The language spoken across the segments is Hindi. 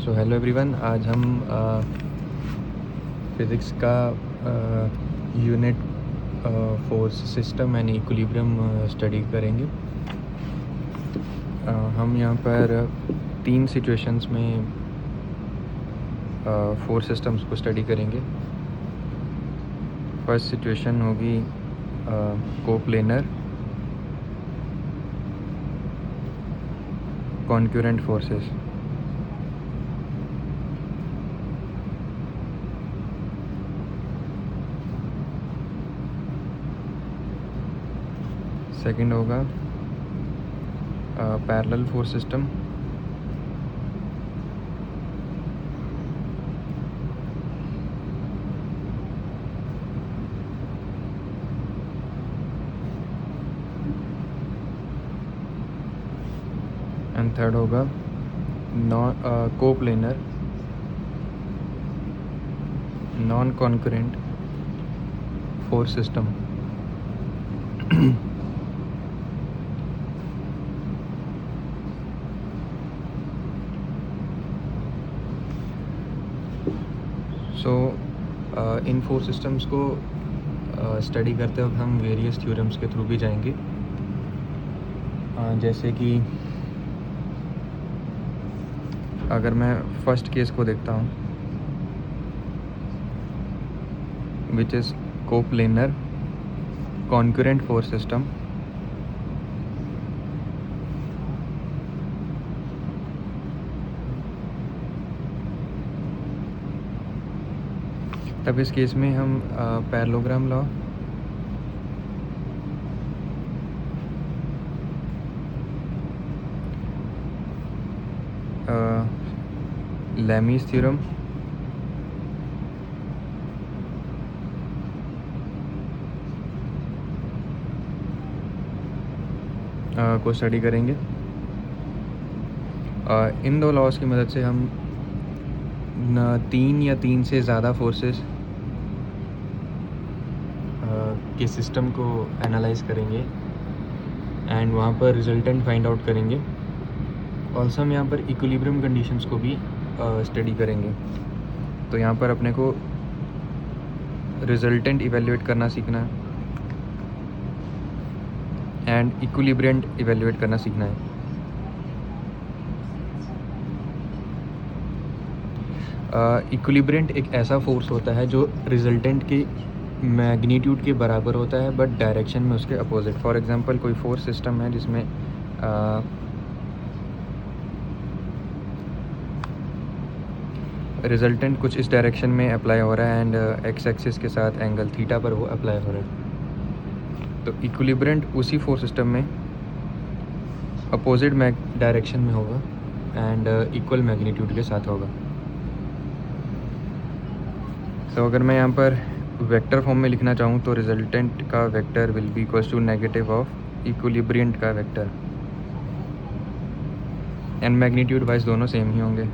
हेलो एवरीवन, आज हम फिज़िक्स का unit force system and equilibrium study करेंगे। हम यहाँ पर 3 सिचुएशंस में फोर्स सिस्टम्स को स्टडी करेंगे। फर्स्ट सिचुएशन होगी कोप्लेनर कॉन्करेंट फोर्सेस। सेकंड होगा parallel force system. And third होगा coplanar non concurrent force system. इन फोर सिस्टम्स को स्टडी करते वक्त हम वेरियस थ्योरम्स के थ्रू भी जाएंगे, जैसे कि अगर मैं फर्स्ट केस को देखता हूँ which is coplanar concurrent force system. तब इस केस में हम पैरेललोग्राम लॉ लेमीज थ्योरम को स्टडी करेंगे। इन दो लॉज की मदद से हम 3 या 3 से ज़्यादा फोर्सेस के सिस्टम को एनालाइज करेंगे एंड वहाँ पर रिजल्टेंट फाइंड आउट करेंगे। ऑल्सो हम यहाँ पर इक्विलिब्रियम कंडीशंस को भी स्टडी करेंगे। तो यहाँ पर अपने को रिजल्टेंट इवेल्युएट करना सीखना है एंड इक्विलिब्रियंट इवेल्युएट करना सीखना है। इक्विलिब्रियंट एक ऐसा फोर्स होता है जो रिजल्टेंट के मैग्नीट्यूड के बराबर होता है बट डायरेक्शन में उसके अपोजिट। फॉर एग्जांपल कोई फोर्स सिस्टम है जिसमें रिजल्टेंट कुछ इस डायरेक्शन में अप्लाई हो रहा है एंड एक्स एक्सिस के साथ एंगल थीटा पर वो अप्लाई हो रहा है, तो इक्विलिब्रियंट उसी फोर्स सिस्टम में अपोजिट डायरेक्शन में होगा एंड इक्वल मैग्नीट्यूड के साथ होगा। तो अगर मैं यहाँ पर वेक्टर फॉर्म में लिखना चाहूँ तो रिजल्टेंट का vector will be equals to negative of equilibrant का वेक्टर एंड मैग्नीट्यूड वाइज दोनों सेम ही होंगे।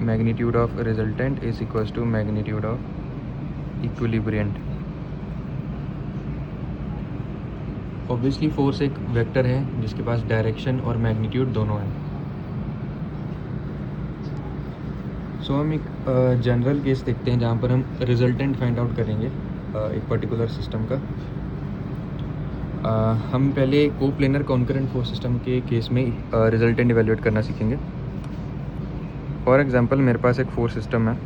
Magnitude of resultant is equals to magnitude of equilibrant. Obviously force एक वेक्टर है जिसके पास डायरेक्शन और मैग्नीट्यूड दोनों हैं। सो हम एक जनरल केस देखते हैं जहाँ पर हम रिजल्टेंट फाइंड आउट करेंगे एक पर्टिकुलर सिस्टम का। हम पहले कोप्लेनर कॉन्करेंट फोर्स सिस्टम के केस में रिजल्टेंट इवेल्युएट करना सीखेंगे। फॉर एग्जांपल मेरे पास एक फोर्स सिस्टम है।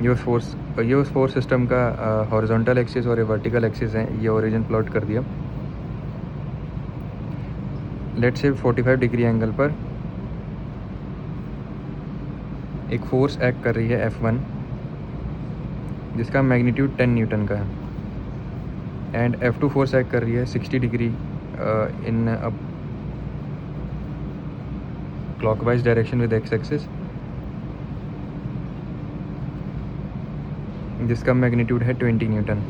ये उस फोर्स सिस्टम का हॉरिजॉन्टल एक्सिस और वर्टिकल एक्सिस है। ये ओरिजिन प्लॉट कर दिया। लेट्स से 45 डिग्री एंगल पर एक फोर्स एक्ट कर रही है F1 जिसका मैग्नीट्यूड 10 न्यूटन का है एंड F2 फोर्स एक्ट कर रही है 60 degree in a clockwise direction with x axis जिसका मैग्नीट्यूड है 20 न्यूटन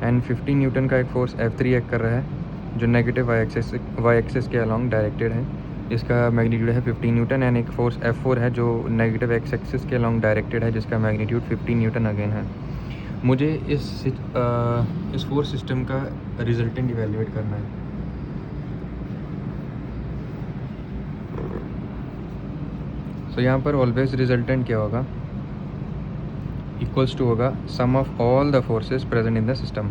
एंड 15 न्यूटन का एक फोर्स F3 एक्ट कर रहा है जो नेगेटिव वाई एक्सिस के अलॉन्ग डायरेक्टेड है, जिसका मैग्नीट्यूड है 15 न्यूटन एंड एक फोर्स F4 है जो नेगेटिव एक्स एक्सिस के अलॉन्ग डायरेक्टेड है जिसका मैग्नीट्यूड 15 न्यूटन अगेन है। मुझे इस फोर्स सिस्टम का रिजल्टेंट इवेल्युएट करना है। तो यहाँ पर ऑलवेज रिजल्टेंट क्या होगा, इक्वल्स टू होगा sum of all the forces present in the system.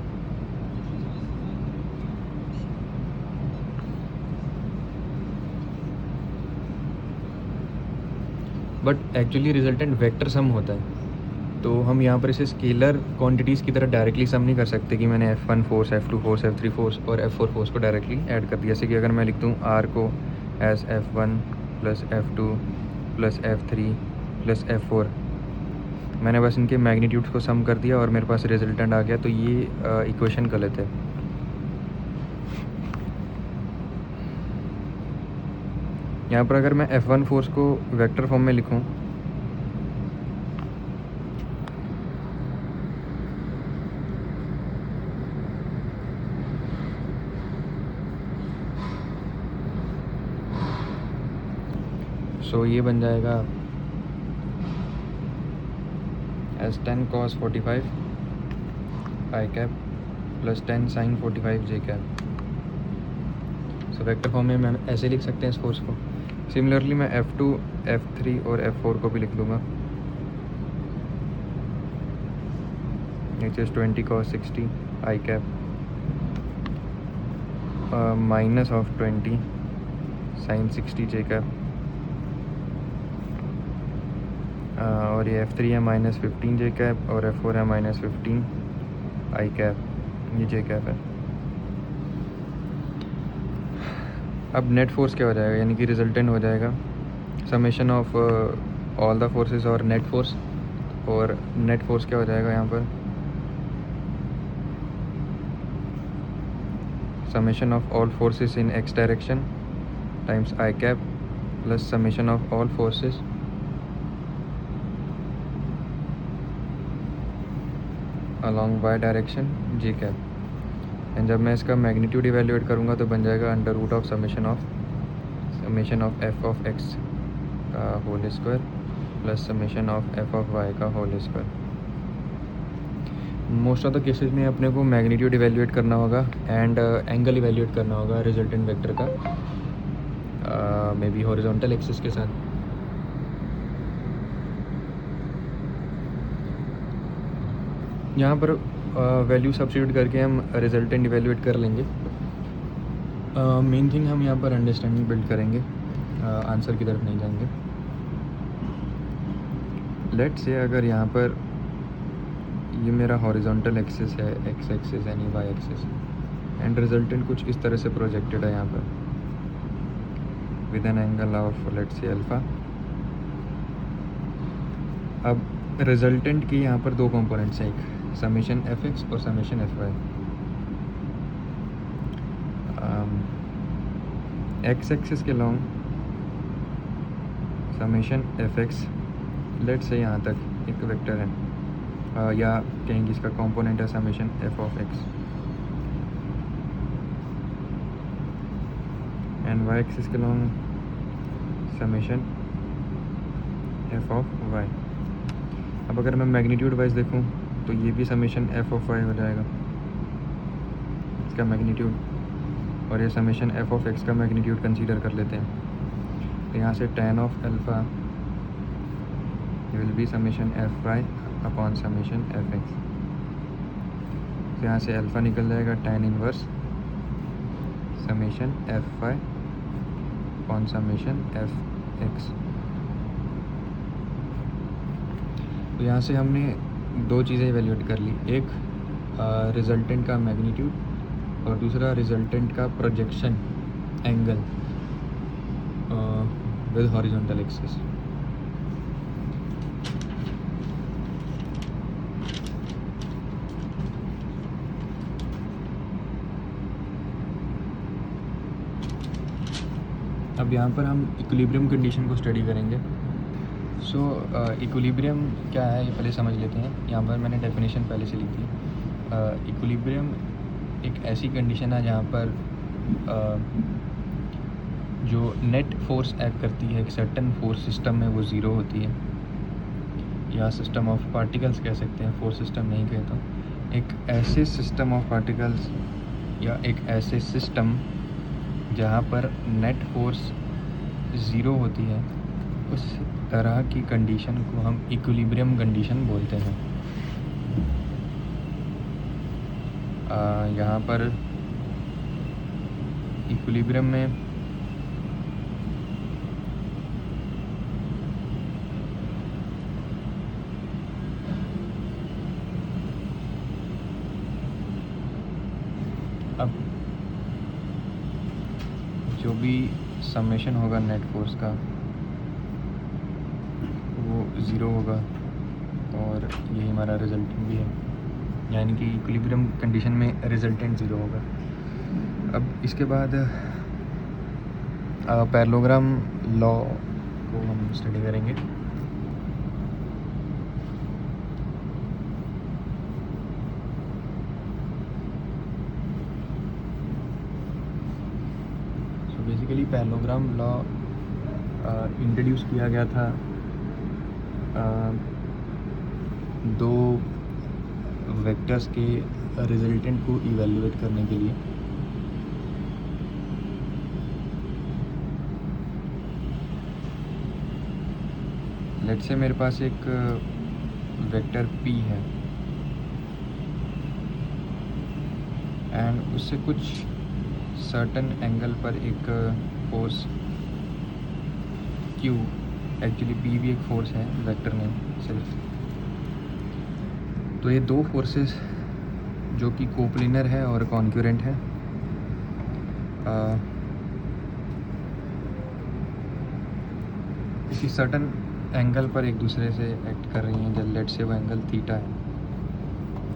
But actually resultant vector sum होता है, तो हम यहाँ पर इसे स्केलर क्वांटिटीज़ की तरह डायरेक्टली सम नहीं कर सकते कि मैंने F1 force, F2 force, F3 force और F4 फोर्स को डायरेक्टली ऐड कर दिया। जैसे कि अगर मैं लिख दूँ R को as F1 plus F2 plus F3 plus F4, मैंने बस इनके मैग्नीट्यूड्स को सम कर दिया और मेरे पास रिजल्टेंट आ गया, तो ये इक्वेशन गलत है। यहाँ पर अगर मैं F1 फोर्स को वेक्टर फॉर्म में लिखूँ, सो ये बन जाएगा as 10 cos 45 I cap plus 10 sin 45 J cap. So vector form में मैं ऐसे लिख सकते हैं इस फोर्स को। सिमिलरली मैं F2, F3 और F4 को भी लिख लूँगा, which is 20 cos 60 I cap minus of 20 sin 60 J cap, और ये F3 है माइनस 15 J कैप और F4 है माइनस 15 I कैप, ये J कैप है। अब नेट फोर्स क्या हो जाएगा, यानी कि रिजल्टेंट हो जाएगा summation of all the forces और नेट फोर्स। और नेट फोर्स क्या हो जाएगा यहाँ पर, summation of all forces in x direction times I cap plus summation of all forces along y direction J cap. And जब मैं इसका मैग्नीट्यूड इवेल्यूएट करूँगा तो बन जाएगा under root of summation of f of x का whole square plus summation of f of y का whole square. Most of the cases में अपने को मैग्नीट्यूड इवेल्यूएट करना होगा एंड एंगल इवेल्यूएट करना होगा रिजल्टेंट वेक्टर का, मे बी हॉरिजॉन्टल एक्सिस के साथ। यहाँ पर वैल्यू सब्स्टिट्यूट करके हम रिजल्टेंट इवेल्यूएट कर लेंगे। मेन थिंग हम यहाँ पर अंडरस्टैंडिंग बिल्ड करेंगे, आंसर की तरफ नहीं जाएंगे। लेट्स से अगर यहाँ पर ये मेरा हॉरिजॉन्टल एक्सिस है, एक्स एक्सिस यानी वाई एक्सिस, एंड रिजल्टेंट कुछ इस तरह से प्रोजेक्टेड है यहाँ पर with an angle of let's say alpha. अब रिजल्टेंट की यहाँ पर दो कंपोनेंट्स हैं, एक समेशन fx और समेशन fy। एक्स एक्सिस के लॉन्ग समेशन fx, लेट्स से यहाँ तक एक वेक्टर है, या कहेंगे इसका कंपोनेंट है summation f of x, and y axis के लॉन्ग समेशन f ऑफ y। अब अगर मैं मैग्नीट्यूड वाइज देखूं तो ये भी समेशन f ऑफ y हो जाएगा, इसका मैग्नीट्यूड, और ये समेशन f ऑफ x का मैग्नीट्यूड कंसीडर कर लेते हैं। तो यहाँ से tan of alpha will be summation f y upon summation f x। तो यहाँ से अल्फ़ा निकल जाएगा tan inverse summation f y upon summation f x। तो यहाँ से हमने दो चीज़ें इवेल्यूएट कर ली, एक रिजल्टेंट का मैग्नीट्यूड और दूसरा रिजल्टेंट का projection angle with horizontal axis. अब यहाँ पर हम इक्विलिब्रियम कंडीशन को स्टडी करेंगे। सो इक्विलिब्रियम क्या है ये पहले समझ लेते हैं। यहाँ पर मैंने डेफिनेशन पहले से लिखी थी। इक्विलिब्रियम एक ऐसी कंडीशन है जहाँ पर जो नेट फोर्स एक्ट करती है एक सर्टेन फोर्स सिस्टम में वो ज़ीरो होती है, या सिस्टम ऑफ पार्टिकल्स कह सकते हैं, फोर्स सिस्टम नहीं कहता। एक ऐसे सिस्टम ऑफ पार्टिकल्स या एक ऐसे सिस्टम जहाँ पर नेट फोर्स ज़ीरो होती है उस तरह की कंडीशन को हम इक्विलिब्रियम कंडीशन बोलते हैं। यहाँ पर इक्विलिब्रियम में अब जो भी समेशन होगा नेट फोर्स का वो ज़ीरो होगा और यही हमारा रिजल्टेंट भी है, यानी कि इक्विलिब्रियम कंडीशन में रिजल्टेंट ज़ीरो होगा। अब इसके बाद पैरेललोग्राम लॉ को हम स्टडी करेंगे। So basically parallelogram law introduce किया गया था दो वेक्टर्स के रिजल्टेंट को इवैल्यूएट करने के लिए। लेट्स से मेरे पास एक वेक्टर p है एंड उससे कुछ सर्टन एंगल पर एक फोर्स q, एक्चुअली p भी एक फोर्स है, वेक्टर नहीं सिर्फ। तो ये दो फोर्सेस जो कि कोप्लिनर है और कॉन्क्यूरेंट है, किसी सर्टन एंगल पर एक दूसरे से एक्ट कर रही हैं। जब लेट से वो एंगल थीटा है,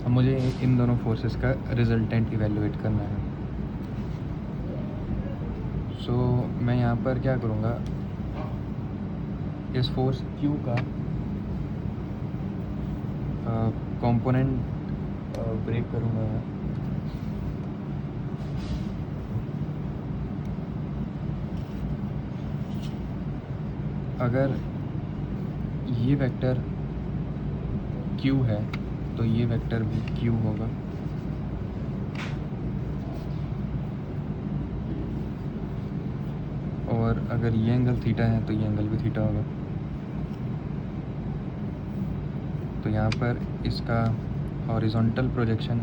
अब मुझे इन दोनों फोर्सेस का रिजल्टेंट इवैल्यूएट करना है। सो मैं यहाँ पर क्या करूँगा, इस फोर्स Q का कंपोनेंट ब्रेक करूँगा। अगर ये वेक्टर Q है तो ये वेक्टर भी Q होगा, और अगर ये एंगल थीटा है तो ये एंगल भी थीटा होगा। तो यहाँ पर इसका horizontal projection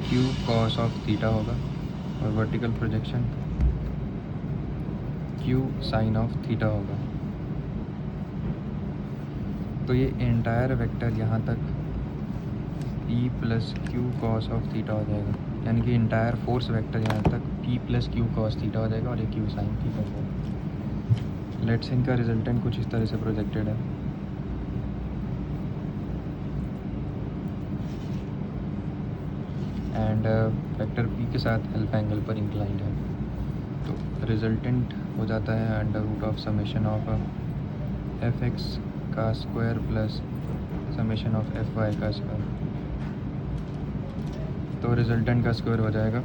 Q cos of theta होगा और vertical projection Q sin of theta होगा। तो ये एंटायर वेक्टर यहाँ तक P plus Q cos of theta हो जाएगा, यानी कि एंटायर फोर्स वेक्टर यहाँ तक P plus Q cos theta हो जाएगा और ये Q sin थीटा होगा। लेट्स इनका रिजल्टेंट कुछ इस तरह से प्रोजेक्टेड है। एंड वेक्टर P के साथ अल्फा एंगल पर इंक्लाइंड है। तो रिजल्टेंट हो जाता है under root of summation of fx का square plus summation of fy का स्क्वायर। तो रिजल्टेंट का स्क्वायर हो जाएगा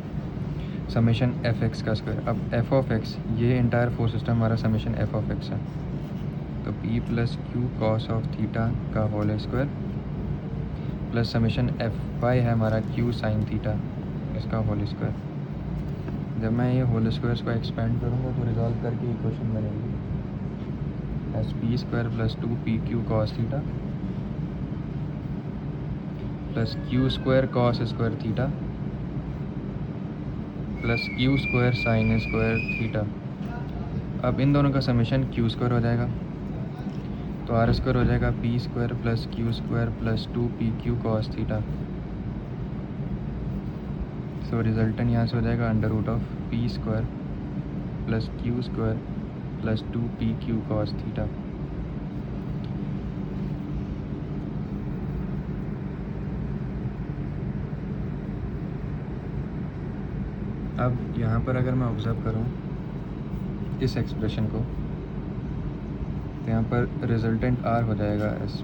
समेशन fx का स्क्वायर। अब f ऑफ x, ये इंटायर फोर्स सिस्टम हमारा समेशन f ऑफ x है। तो p plus Q cos of theta का whole square plus summation fy है हमारा Q sin थीटा, इसका होल स्क्वायर। जब मैं ये होल स्क्वायर्स को एक्सपेंड करूँगा तो रिजॉल्व करके इक्वेशन बनेगी S P square plus 2pq cos theta plus Q square cos square theta plus Q square sin square theta. अब इन दोनों का समेशन Q स्क्वायर हो जाएगा, तो आर स्क्वायर हो जाएगा P square plus Q square plus 2pq cos theta. So resultant यहाँ से हो जाएगा under root of P square plus Q square plus 2pq cos theta. अब यहाँ पर अगर मैं ऑब्ज़र्व करूँ इस एक्सप्रेशन को, तो यहाँ पर रिजल्टेंट R हो जाएगा एस।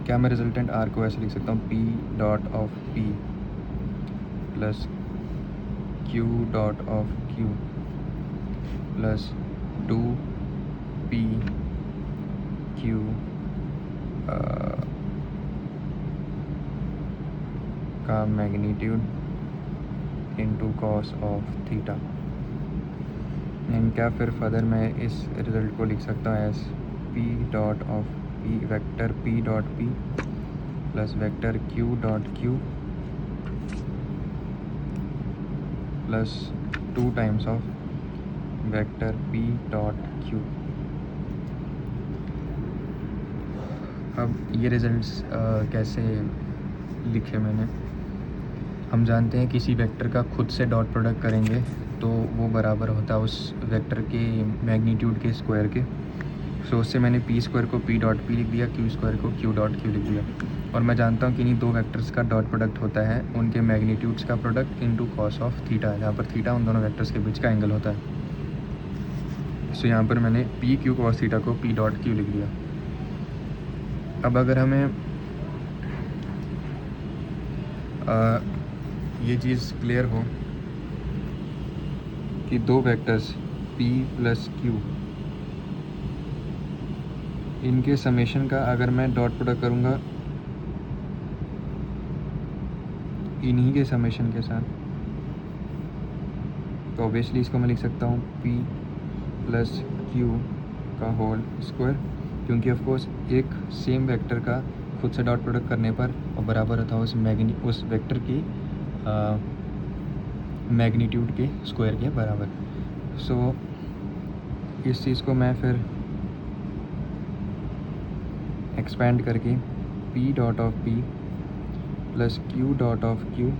क्या मैं रिजल्टेंट R को ऐसे लिख सकता हूँ, P dot of P plus Q dot of Q plus 2pq का magnitude into cos of theta. And क्या फिर फर्दर मैं इस रिज़ल्ट को लिख सकता हूँ as P dot of P vector P dot P plus vector Q dot Q plus 2 times of vector p dot q। अब ये रिजल्ट्स कैसे लिखे मैंने, हम जानते हैं किसी वेक्टर का खुद से डॉट प्रोडक्ट करेंगे तो वो बराबर होता है उस वेक्टर के मैग्नीट्यूड के स्क्वायर के। सो उससे मैंने p स्क्वायर को p डॉट p लिख दिया, q स्क्वायर को q डॉट q लिख दिया। और मैं जानता हूँ कि इन्हीं दो वेक्टर्स का डॉट प्रोडक्ट होता है उनके मैग्नीट्यूड्स का product into cos of theta, जहाँ पर थीटा उन दोनों वेक्टर्स के बीच का एंगल होता है। सो यहाँ पर मैंने p q cos थीटा को p डॉट q लिख दिया। अब अगर हमें ये चीज़ क्लियर हो कि दो वेक्टर्स p प्लस q, इनके समेशन का अगर मैं डॉट प्रोडक्ट करूँगा इन्हीं के समेशन के साथ, तो ऑब्वियसली इसको मैं लिख सकता हूँ p प्लस q का होल स्क्वायर, क्योंकि ऑफ कोर्स एक सेम वेक्टर का खुद से डॉट प्रोडक्ट करने पर और बराबर होता है उस वेक्टर की मैग्नीट्यूड के स्क्वायर के बराबर। सो इस चीज़ को मैं फिर एक्सपेंड करके p dot of p plus q dot of q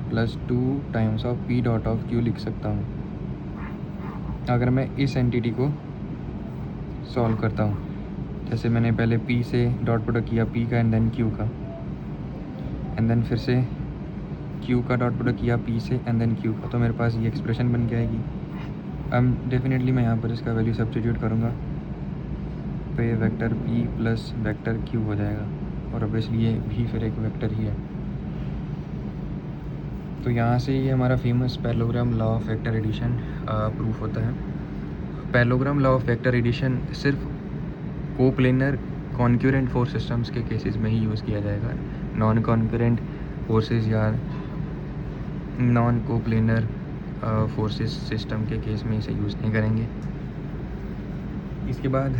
plus 2 times of p dot of q लिख सकता हूँ अगर मैं इस एंटिटी को सॉल्व करता हूँ। जैसे मैंने पहले p से डॉट प्रोडक्ट किया p का एंड देन q का, एंड देन फिर से q का डॉट प्रोडक्ट किया p से एंड देन q का, तो मेरे पास ये एक्सप्रेशन बन जाएगी। अब डेफिनेटली मैं यहाँ पर इसका वैल्यू सब्स्टिट्यूट करूँगा तो ये vector p plus vector q हो जाएगा, और ऑब्वियसली ये भी फिर एक वेक्टर ही है। तो यहाँ से ये हमारा famous parallelogram law of vector addition proof होता है। Parallelogram law of vector addition सिर्फ कोप्लेनर कॉन्क्यूरेंट फोर्स सिस्टम्स के केसेस में ही यूज़ किया जाएगा, नॉन कॉन्क्यूरेंट फोर्सेस या नॉन कोप्लेनर फोर्सेस सिस्टम के केस में इसे यूज़ नहीं करेंगे। इसके बाद है